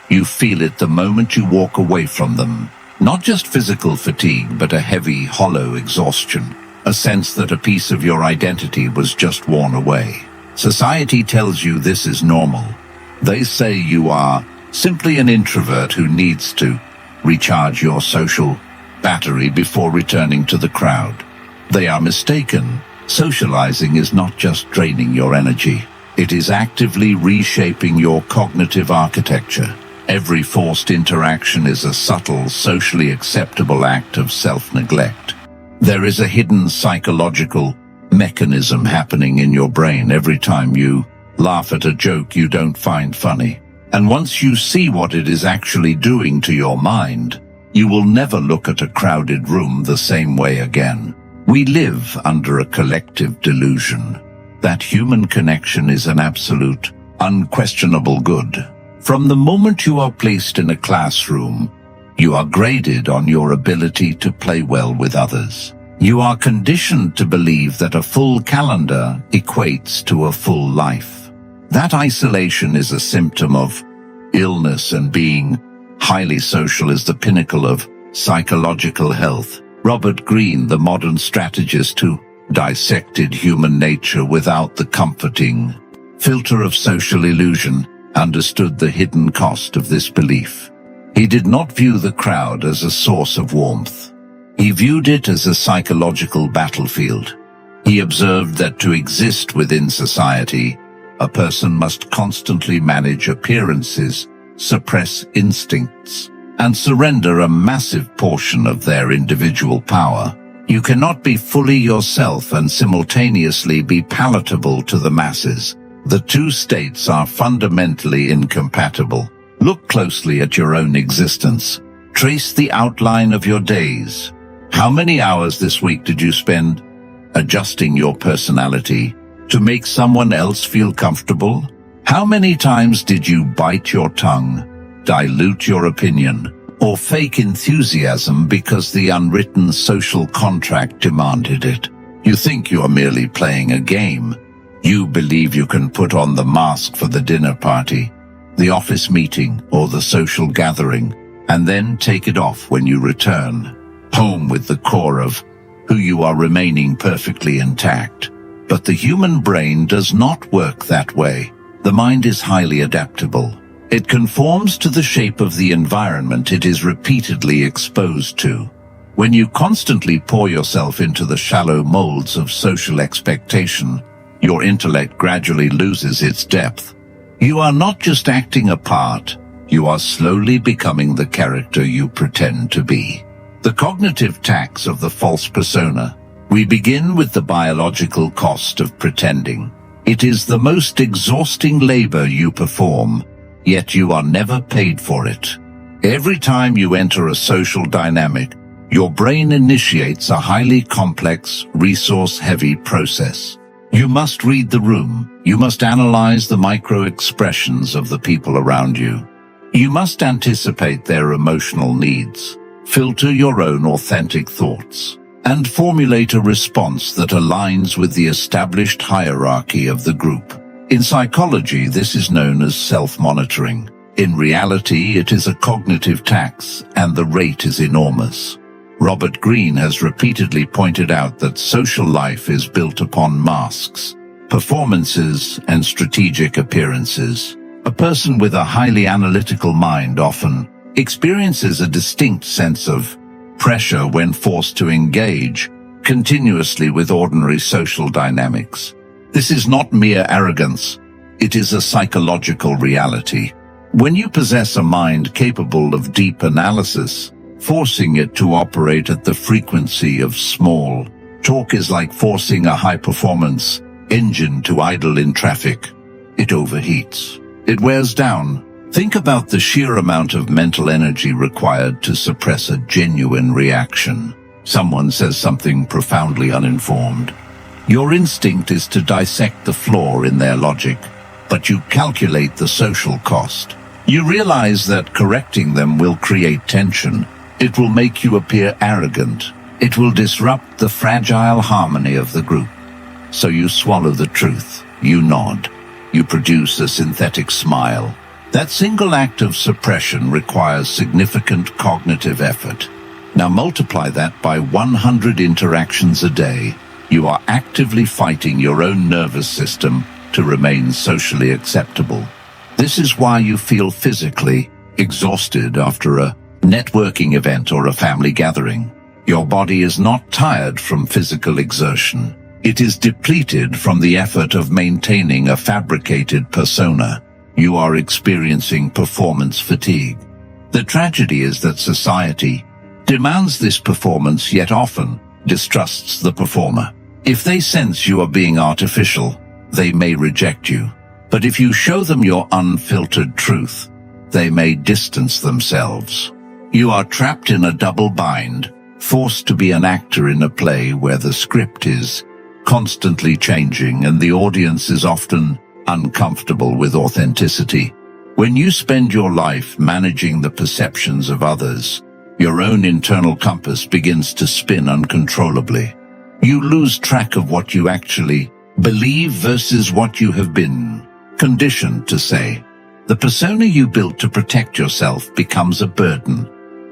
You feel it the moment you walk away from them. Not just physical fatigue, but a heavy, hollow exhaustion. A sense that a piece of your identity was just worn away. Society tells you this is normal. They say you are simply an introvert who needs to recharge your social battery before returning to the crowd. They are mistaken. Socializing is not just draining your energy. It is actively reshaping your cognitive architecture. Every forced interaction is a subtle, socially acceptable act of self-neglect. There is a hidden psychological mechanism happening in your brain every time you laugh at a joke you don't find funny. And once you see what it is actually doing to your mind, you will never look at a crowded room the same way again. We live under a collective delusion that human connection is an absolute, unquestionable good. From the moment you are placed in a classroom, you are graded on your ability to play well with others. You are conditioned to believe that a full calendar equates to a full life. That isolation is a symptom of illness, and being highly social is the pinnacle of psychological health. Robert Greene, the modern strategist who dissected human nature without the comforting filter of social illusion, understood the hidden cost of this belief. He did not view the crowd as a source of warmth. He viewed it as a psychological battlefield. He observed that to exist within society, a person must constantly manage appearances, suppress instincts, and surrender a massive portion of their individual power. You cannot be fully yourself and simultaneously be palatable to the masses. The two states are fundamentally incompatible. Look closely at your own existence. Trace the outline of your days. How many hours this week did you spend adjusting your personality to make someone else feel comfortable? How many times did you bite your tongue, dilute your opinion, or fake enthusiasm because the unwritten social contract demanded it? You think you are merely playing a game. You believe you can put on the mask for the dinner party, the office meeting, or the social gathering, and then take it off when you return home with the core of who you are remaining perfectly intact. But the human brain does not work that way. The mind is highly adaptable. It conforms to the shape of the environment it is repeatedly exposed to. When you constantly pour yourself into the shallow molds of social expectation, your intellect gradually loses its depth. You are not just acting a part, you are slowly becoming the character you pretend to be. The cognitive tax of the false persona. We begin with the biological cost of pretending. It is the most exhausting labor you perform, yet you are never paid for it. Every time you enter a social dynamic, your brain initiates a highly complex, resource-heavy process. You must read the room. You must analyze the micro-expressions of the people around you. You must anticipate their emotional needs, filter your own authentic thoughts, and formulate a response that aligns with the established hierarchy of the group. In psychology, this is known as self-monitoring. In reality, it is a cognitive tax, and the rate is enormous. Robert Greene has repeatedly pointed out that social life is built upon masks, performances, and strategic appearances. A person with a highly analytical mind often experiences a distinct sense of pressure when forced to engage continuously with ordinary social dynamics. This is not mere arrogance, it is a psychological reality. When you possess a mind capable of deep analysis, forcing it to operate at the frequency of small talk is like forcing a high-performance engine to idle in traffic. It overheats. It wears down. Think about the sheer amount of mental energy required to suppress a genuine reaction. Someone says something profoundly uninformed. Your instinct is to dissect the flaw in their logic, but you calculate the social cost. You realize that correcting them will create tension. It will make you appear arrogant. It will disrupt the fragile harmony of the group. So you swallow the truth. You nod. You produce a synthetic smile. That single act of suppression requires significant cognitive effort. Now multiply that by 100 interactions a day. You are actively fighting your own nervous system to remain socially acceptable. This is why you feel physically exhausted after a networking event or a family gathering. Your body is not tired from physical exertion. It is depleted from the effort of maintaining a fabricated persona. You are experiencing performance fatigue. The tragedy is that society demands this performance, yet often distrusts the performer. If they sense you are being artificial, they may reject you. But if you show them your unfiltered truth, they may distance themselves. You are trapped in a double bind, forced to be an actor in a play where the script is constantly changing and the audience is often uncomfortable with authenticity. When you spend your life managing the perceptions of others, your own internal compass begins to spin uncontrollably. You lose track of what you actually believe versus what you have been conditioned to say. The persona you built to protect yourself becomes a burden,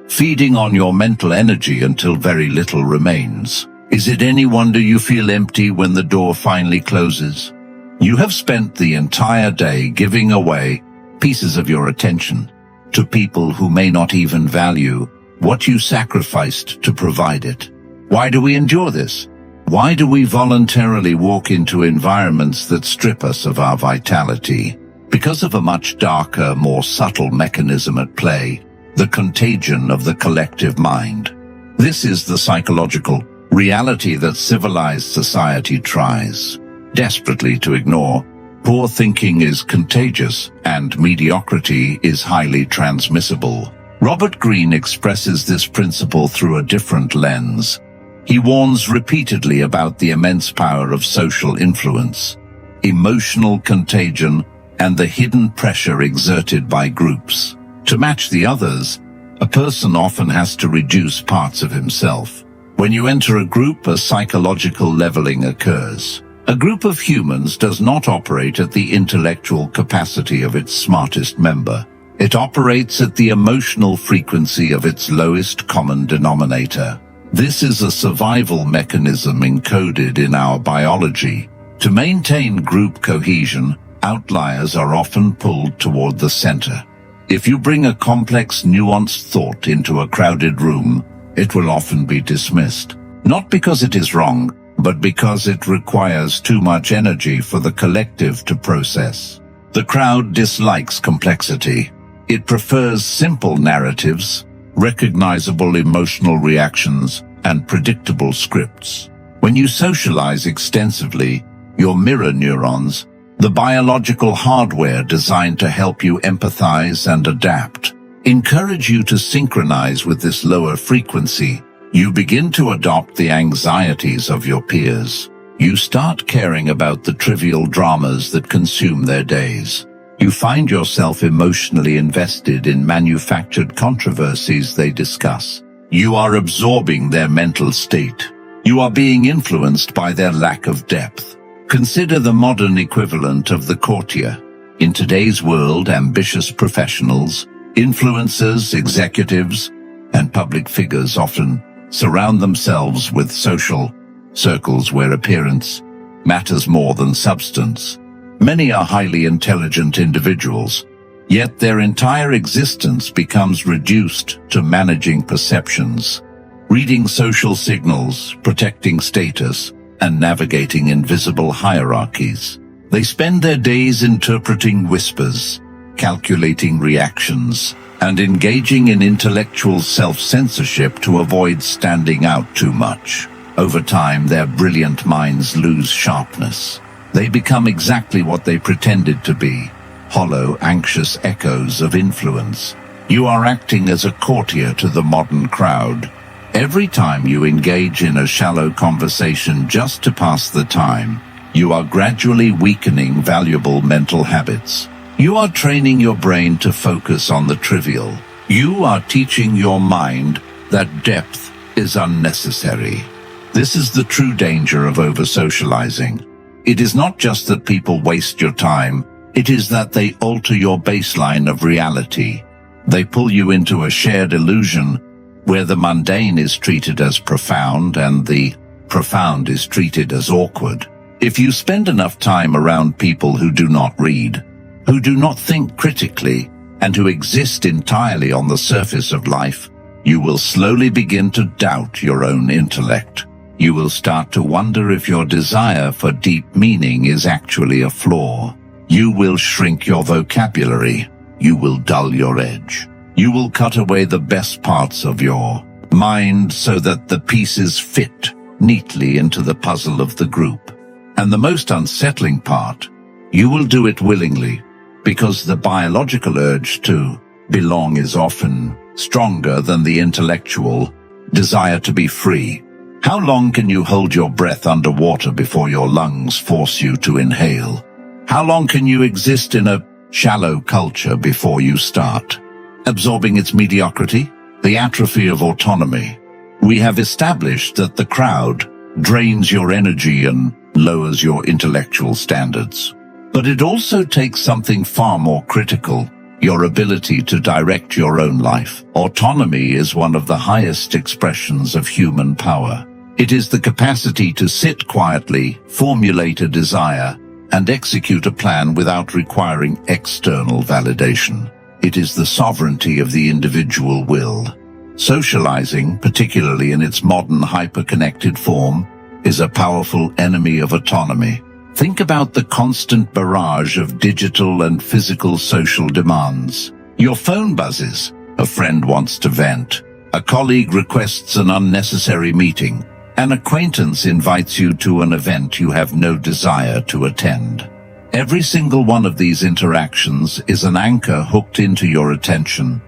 feeding on your mental energy until very little remains. Is it any wonder you feel empty when the door finally closes? You have spent the entire day giving away pieces of your attention to people who may not even value what you sacrificed to provide it. Why do we endure this? Why do we voluntarily walk into environments that strip us of our vitality? Because of a much darker, more subtle mechanism at play, the contagion of the collective mind. This is the psychological reality that civilized society tries desperately to ignore. Poor thinking is contagious, and mediocrity is highly transmissible. Robert Greene expresses this principle through a different lens. He warns repeatedly about the immense power of social influence, emotional contagion, and the hidden pressure exerted by groups. To match the others, a person often has to reduce parts of himself. When you enter a group, a psychological leveling occurs. A group of humans does not operate at the intellectual capacity of its smartest member. It operates at the emotional frequency of its lowest common denominator. This is a survival mechanism encoded in our biology. To maintain group cohesion, outliers are often pulled toward the center. If you bring a complex, nuanced thought into a crowded room, it will often be dismissed. Not because it is wrong, but because it requires too much energy for the collective to process. The crowd dislikes complexity. It prefers simple narratives, recognizable emotional reactions, and predictable scripts. When you socialize extensively, your mirror neurons, the biological hardware designed to help you empathize and adapt, encourage you to synchronize with this lower frequency. You begin to adopt the anxieties of your peers. You start caring about the trivial dramas that consume their days. You find yourself emotionally invested in manufactured controversies they discuss. You are absorbing their mental state. You are being influenced by their lack of depth. Consider the modern equivalent of the courtier. In today's world, ambitious professionals, influencers, executives, and public figures often surround themselves with social circles where appearance matters more than substance. Many are highly intelligent individuals, yet their entire existence becomes reduced to managing perceptions, reading social signals, protecting status, and navigating invisible hierarchies. They spend their days interpreting whispers, calculating reactions, and engaging in intellectual self-censorship to avoid standing out too much. Over time, their brilliant minds lose sharpness. They become exactly what they pretended to be, hollow, anxious echoes of influence. You are acting as a courtier to the modern crowd. Every time you engage in a shallow conversation just to pass the time, you are gradually weakening valuable mental habits. You are training your brain to focus on the trivial. You are teaching your mind that depth is unnecessary. This is the true danger of over-socializing. It is not just that people waste your time, It is that they alter your baseline of reality. They pull you into a shared illusion where the mundane is treated as profound and the profound is treated as awkward. If you spend enough time around people who do not read, who do not think critically, and who exist entirely on the surface of life, you will slowly begin to doubt your own intellect. You will start to wonder if your desire for deep meaning is actually a flaw. You will shrink your vocabulary. You will dull your edge. You will cut away the best parts of your mind so that the pieces fit neatly into the puzzle of the group. And the most unsettling part, you will do it willingly, because the biological urge to belong is often stronger than the intellectual desire to be free. How long can you hold your breath underwater before your lungs force you to inhale? How long can you exist in a shallow culture before you start absorbing its mediocrity? The atrophy of autonomy. We have established that the crowd drains your energy and lowers your intellectual standards. But it also takes something far more critical, your ability to direct your own life. Autonomy is one of the highest expressions of human power. It is the capacity to sit quietly, formulate a desire, and execute a plan without requiring external validation. It is the sovereignty of the individual will. Socializing, particularly in its modern hyper-connected form, is a powerful enemy of autonomy. Think about the constant barrage of digital and physical social demands. Your phone buzzes, a friend wants to vent, a colleague requests an unnecessary meeting, an acquaintance invites you to an event you have no desire to attend. Every single one of these interactions is an anchor hooked into your attention,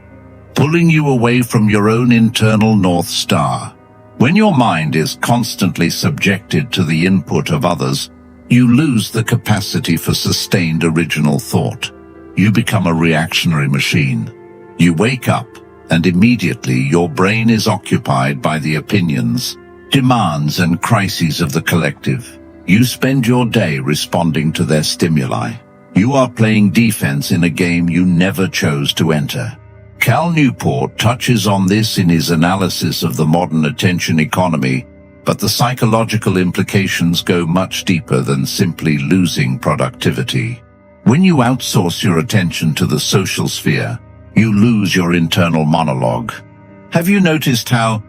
pulling you away from your own internal North Star. When your mind is constantly subjected to the input of others, you lose the capacity for sustained original thought. You become a reactionary machine. You wake up, and immediately your brain is occupied by the opinions, demands, and crises of the collective. You spend your day responding to their stimuli. You are playing defense in a game you never chose to enter. Cal Newport touches on this in his analysis of the modern attention economy, but the psychological implications go much deeper than simply losing productivity. When you outsource your attention to the social sphere, you lose your internal monologue. Have you noticed how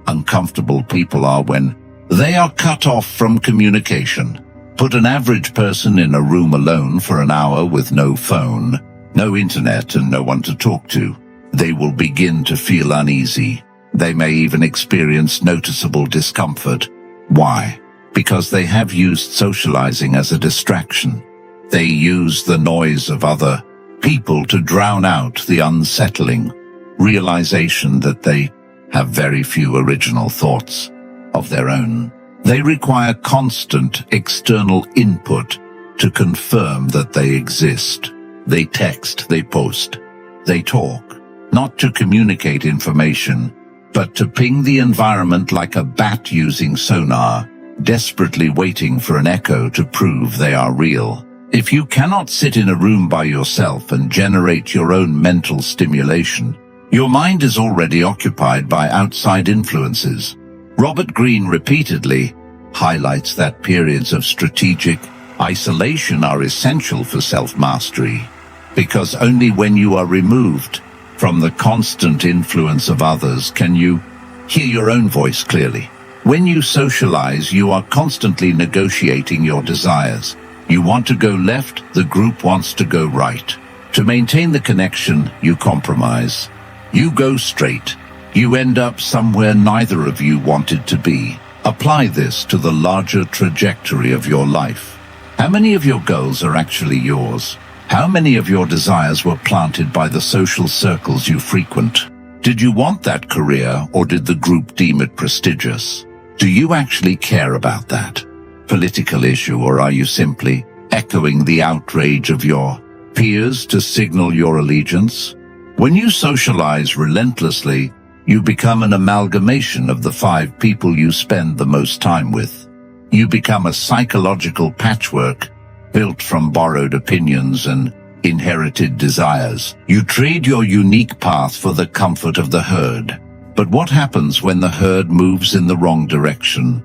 uncomfortable people are when they are cut off from communication? Put an average person in a room alone for an hour with no phone, no internet, and no one to talk to. They will begin to feel uneasy. They may even experience noticeable discomfort. Why? Because they have used socializing as a distraction. They use the noise of other people to drown out the unsettling realization that they have very few original thoughts of their own. They require constant external input to confirm that they exist. They text, they post, they talk, not to communicate information, but to ping the environment like a bat using sonar, desperately waiting for an echo to prove they are real. If you cannot sit in a room by yourself and generate your own mental stimulation, your mind is already occupied by outside influences. Robert Greene repeatedly highlights that periods of strategic isolation are essential for self-mastery, because only when you are removed from the constant influence of others can you hear your own voice clearly. When you socialize, you are constantly negotiating your desires. You want to go left, the group wants to go right. To maintain the connection, you compromise. You go straight. You end up somewhere neither of you wanted to be. Apply this to the larger trajectory of your life. How many of your goals are actually yours? How many of your desires were planted by the social circles you frequent? Did you want that career, or did the group deem it prestigious? Do you actually care about that political issue, or are you simply echoing the outrage of your peers to signal your allegiance? When you socialize relentlessly, you become an amalgamation of the 5 people you spend the most time with. You become a psychological patchwork built from borrowed opinions and inherited desires. You trade your unique path for the comfort of the herd. But what happens when the herd moves in the wrong direction?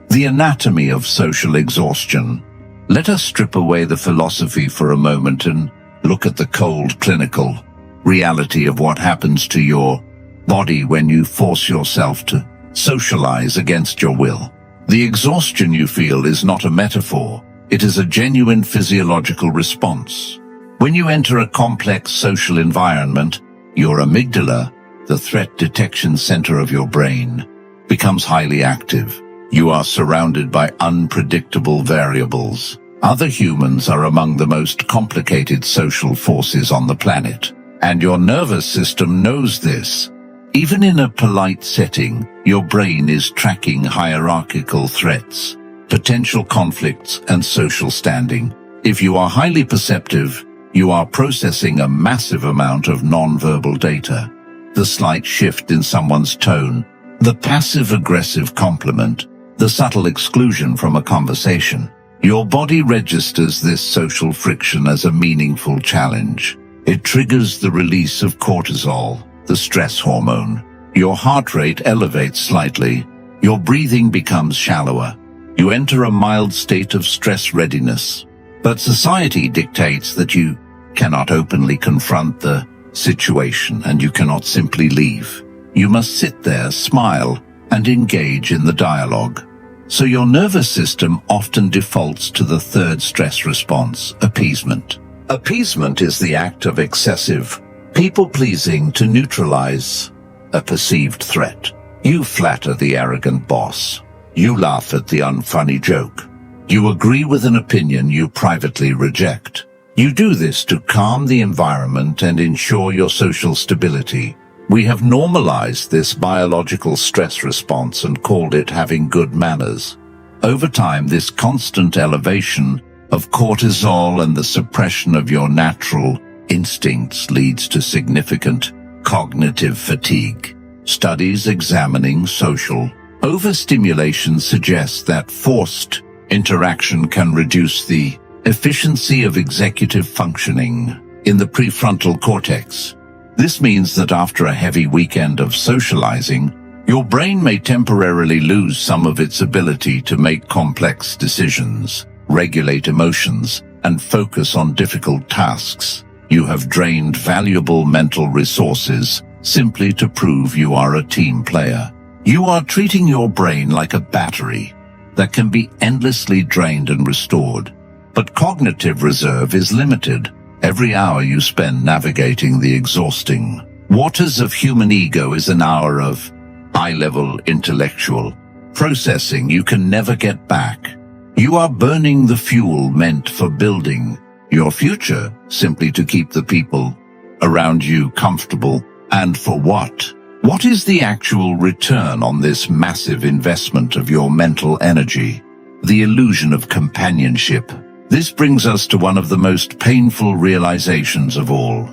The anatomy of social exhaustion. Let us strip away the philosophy for a moment and look at the cold, clinical reality of what happens to your body when you force yourself to socialize against your will. The exhaustion you feel is not a metaphor. It is a genuine physiological response. When you enter a complex social environment, your amygdala, the threat detection center of your brain, becomes highly active. You are surrounded by unpredictable variables. Other humans are among the most complicated social forces on the planet, and your nervous system knows this. Even in a polite setting, your brain is tracking hierarchical threats, potential conflicts, and social standing. If you are highly perceptive, you are processing a massive amount of nonverbal data. The slight shift in someone's tone, the passive-aggressive compliment, the subtle exclusion from a conversation. Your body registers this social friction as a meaningful challenge. It triggers the release of cortisol, the stress hormone. Your heart rate elevates slightly. Your breathing becomes shallower. You enter a mild state of stress readiness. But society dictates that you cannot openly confront the situation, and you cannot simply leave. You must sit there, smile, and engage in the dialogue. So your nervous system often defaults to the third stress response, appeasement. Appeasement is the act of excessive people-pleasing to neutralize a perceived threat. You flatter the arrogant boss. You laugh at the unfunny joke. You agree with an opinion you privately reject. You do this to calm the environment and ensure your social stability. We have normalized this biological stress response and called it having good manners. Over time, this constant elevation of cortisol and the suppression of your natural instincts leads to significant cognitive fatigue. Studies examining social overstimulation suggest that forced interaction can reduce the efficiency of executive functioning in the prefrontal cortex. This means that after a heavy weekend of socializing, your brain may temporarily lose some of its ability to make complex decisions, regulate emotions, and focus on difficult tasks. You have drained valuable mental resources simply to prove you are a team player. You are treating your brain like a battery that can be endlessly drained and restored. But cognitive reserve is limited. Every hour you spend navigating the exhausting waters of human ego is an hour of high-level intellectual processing you can never get back. You are burning the fuel meant for building your future simply to keep the people around you comfortable. And for what? What is the actual return on this massive investment of your mental energy? The illusion of companionship. This brings us to one of the most painful realizations of all.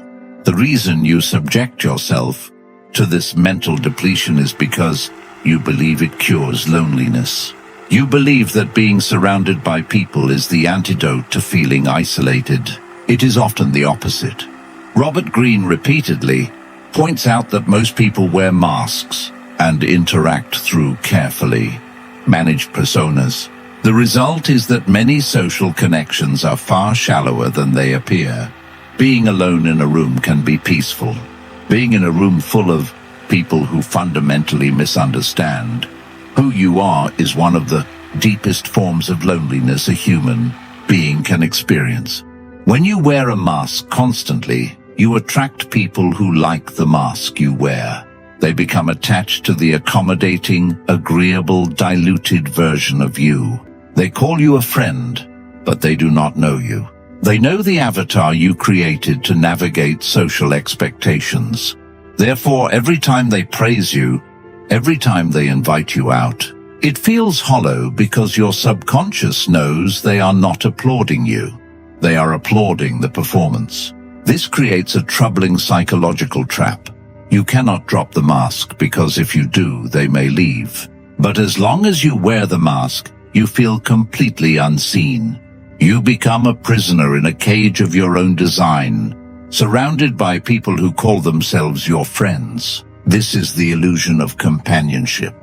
The reason you subject yourself to this mental depletion is because you believe it cures loneliness. You believe that being surrounded by people is the antidote to feeling isolated. It is often the opposite. Robert Greene repeatedly points out that most people wear masks and interact through carefully managed personas. The result is that many social connections are far shallower than they appear. Being alone in a room can be peaceful. Being in a room full of people who fundamentally misunderstand who you are is one of the deepest forms of loneliness a human being can experience. When you wear a mask constantly, you attract people who like the mask you wear. They become attached to the accommodating, agreeable, diluted version of you. They call you a friend, but they do not know you. They know the avatar you created to navigate social expectations. Therefore, every time they praise you, every time they invite you out, it feels hollow because your subconscious knows they are not applauding you. They are applauding the performance. This creates a troubling psychological trap. You cannot drop the mask because if you do, they may leave. But as long as you wear the mask, you feel completely unseen. You become a prisoner in a cage of your own design, surrounded by people who call themselves your friends. This is the illusion of companionship.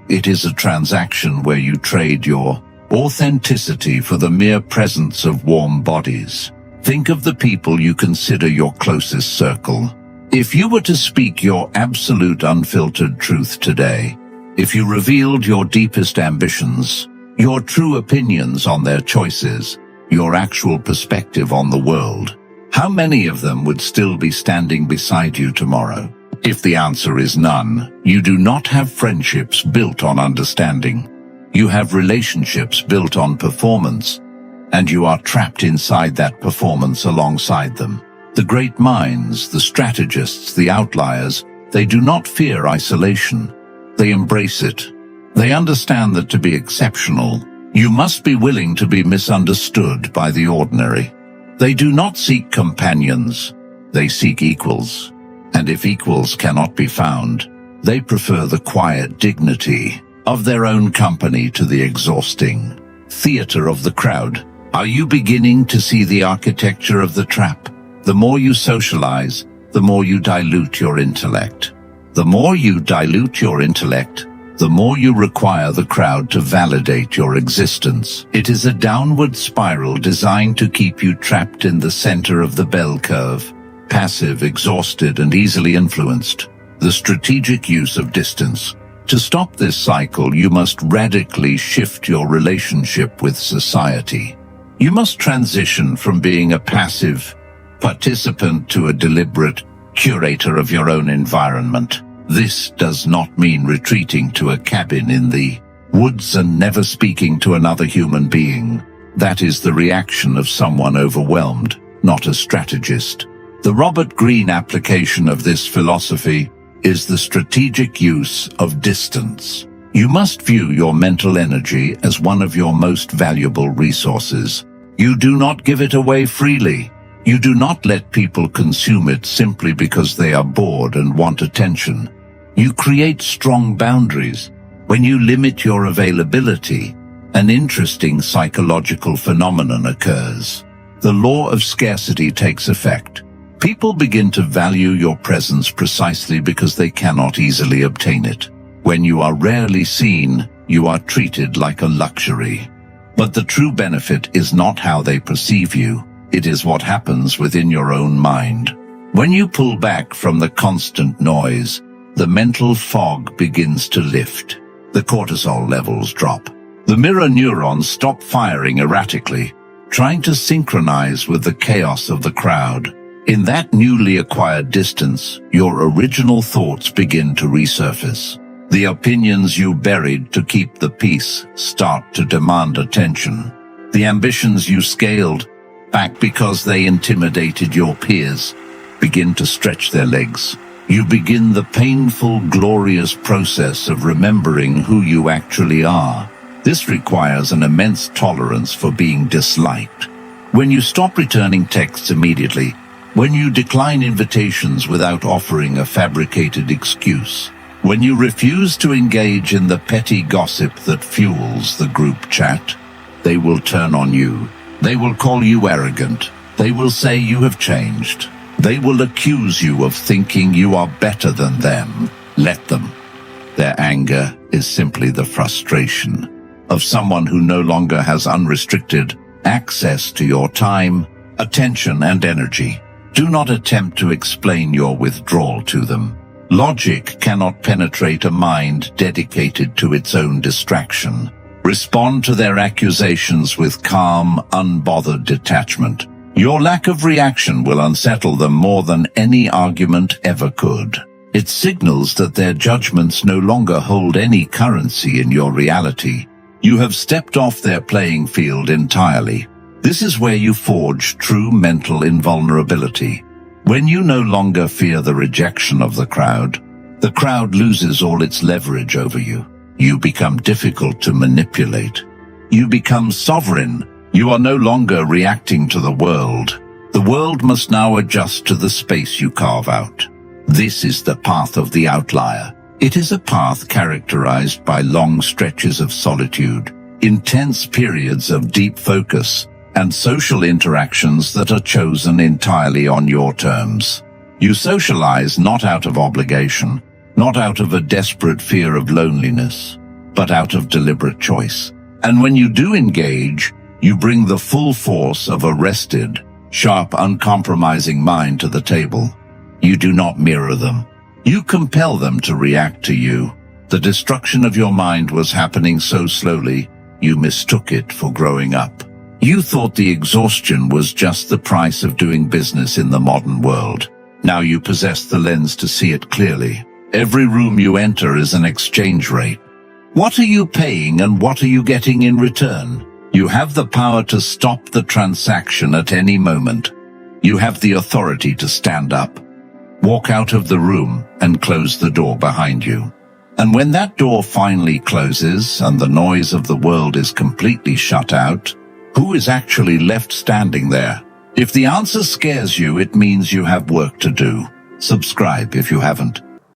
It is a transaction where you trade your authenticity for the mere presence of warm bodies. Think of the people you consider your closest circle. If you were to speak your absolute unfiltered truth today, if you revealed your deepest ambitions, your true opinions on their choices, your actual perspective on the world, how many of them would still be standing beside you tomorrow? If the answer is none, you do not have friendships built on understanding. You have relationships built on performance, and you are trapped inside that performance alongside them. The great minds, the strategists, the outliers, they do not fear isolation. They embrace it. They understand that to be exceptional, you must be willing to be misunderstood by the ordinary. They do not seek companions, they seek equals. And if equals cannot be found, they prefer the quiet dignity of their own company to the exhausting theater of the crowd. Are you beginning to see the architecture of the trap? The more you socialize, the more you dilute your intellect. The more you dilute your intellect, the more you require the crowd to validate your existence. It is a downward spiral designed to keep you trapped in the center of the bell curve, passive, exhausted, and easily influenced. The strategic use of distance. To stop this cycle, you must radically shift your relationship with society. You must transition from being a passive participant to a deliberate curator of your own environment. This does not mean retreating to a cabin in the woods and never speaking to another human being. That is the reaction of someone overwhelmed, not a strategist. The Robert Greene application of this philosophy is the strategic use of distance. You must view your mental energy as one of your most valuable resources. You do not give it away freely. You do not let people consume it simply because they are bored and want attention. You create strong boundaries. When you limit your availability, an interesting psychological phenomenon occurs. The law of scarcity takes effect. People begin to value your presence precisely because they cannot easily obtain it. When you are rarely seen, you are treated like a luxury. But the true benefit is not how they perceive you. It is what happens within your own mind. When you pull back from the constant noise, the mental fog begins to lift. The cortisol levels drop. The mirror neurons stop firing erratically, trying to synchronize with the chaos of the crowd. In that newly acquired distance, your original thoughts begin to resurface. The opinions you buried to keep the peace start to demand attention. The ambitions you scaled back because they intimidated your peers begin to stretch their legs. You begin the painful, glorious process of remembering who you actually are. This requires an immense tolerance for being disliked. When you stop returning texts immediately, when you decline invitations without offering a fabricated excuse, when you refuse to engage in the petty gossip that fuels the group chat, they will turn on you. They will call you arrogant. They will say you have changed. They will accuse you of thinking you are better than them. Let them. Their anger is simply the frustration of someone who no longer has unrestricted access to your time, attention, and energy. Do not attempt to explain your withdrawal to them. Logic cannot penetrate a mind dedicated to its own distraction. Respond to their accusations with calm, unbothered detachment. Your lack of reaction will unsettle them more than any argument ever could. It signals that their judgments no longer hold any currency in your reality. You have stepped off their playing field entirely. This is where you forge true mental invulnerability. When you no longer fear the rejection of the crowd loses all its leverage over you. You become difficult to manipulate. You become sovereign. You are no longer reacting to the world. The world must now adjust to the space you carve out. This is the path of the outlier. It is a path characterized by long stretches of solitude, intense periods of deep focus, and social interactions that are chosen entirely on your terms. You socialize not out of obligation, not out of a desperate fear of loneliness, but out of deliberate choice. And when you do engage, you bring the full force of a rested, sharp, uncompromising mind to the table. You do not mirror them. You compel them to react to you. The destruction of your mind was happening so slowly, you mistook it for growing up. You thought the exhaustion was just the price of doing business in the modern world. Now you possess the lens to see it clearly. Every room you enter is an exchange rate. What are you paying and what are you getting in return? You have the power to stop the transaction at any moment. You have the authority to stand up, walk out of the room, and close the door behind you. And when that door finally closes and the noise of the world is completely shut out, who is actually left standing there? If the answer scares you, it means you have work to do. Subscribe if you haven't.